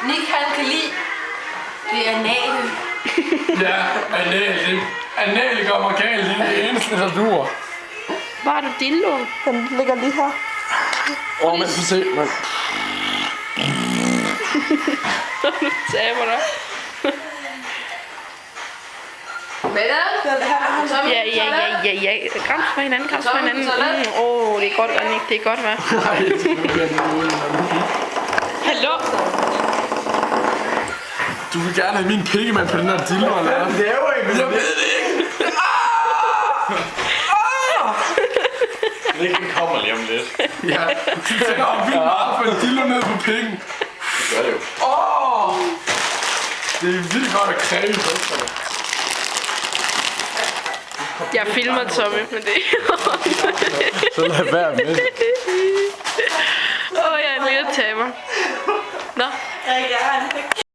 Nick han kan lide det er anale. Ja, anal. Anal gør mig galt. Det er det eneste, der dur. Hvor er du dildoen? Den ligger lige her. Men så se, man. Nu taber dig. Ja. Grams på hinanden, grams på hinanden. Det er godt, Annik. Det er godt, hva'? Hallo? Du vil gerne have min pikkemand på den her dildo, eller hvad? Jeg ved det ikke. Den kommer lige om lidt. Ja, du tænker om vildt meget for en dildo ned på pikken. Det gør det jo. Det er vildt godt at kræve i brysterne. Jeg filmer Tommy med det. Så lad være med det. Jeg er en lille taber. Nå. Jeg er en